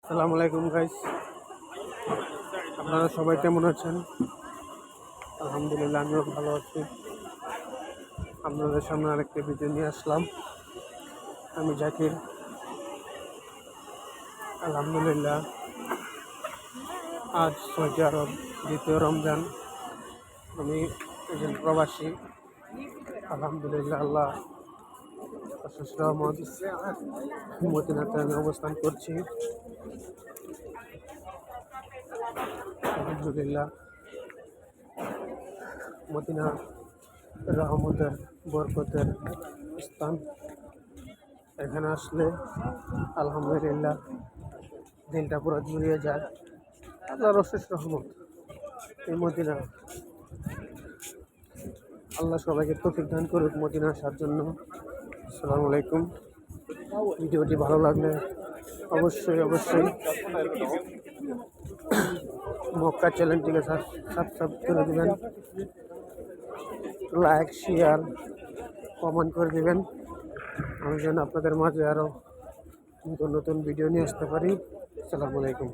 আসসালামু আলাইকুম গাইস, আপনারা সবাই কেমন আছেন? আলহামদুলিল্লাহ, আমিও ভালো আছি। আপনাদের সামনে আরেকটা ভিডিও নিয়ে আসলাম। আমি জাকির। আলহামদুলিল্লাহ, আজ সৌদি আরব দ্বিতীয় রমজান। আমি একজন প্রবাসী। আলহামদুলিল্লাহ, আল্লাহ অশেষ রহমত, মদিনাতে আমি অবস্থান করছি। আলহামদুলিল্লাহ, মদিনা রহমতের বরকতের স্থান। এখানে আসলে আলহামদুলিল্লাহ দিনটা পুরো জুড়িয়ে যায়। আল্লাহর অশেষ রহমত এই মদিনা। আল্লাহ সবাইকে তৌফিক দান করুক মদিনা আসার জন্য। আসসালামু আলাইকুম। ভিডিওটি ভালো লাগলে অবশ্যই মক্কা চ্যানেলটিকে সাবস্ক্রাইব করে দেবেন, লাইক শেয়ার কমেন্ট করে দেবেন। আমি যেন আপনাদের মাঝে আরও নতুন নতুন ভিডিও নিয়ে আসতে পারি। আসসালামু আলাইকুম।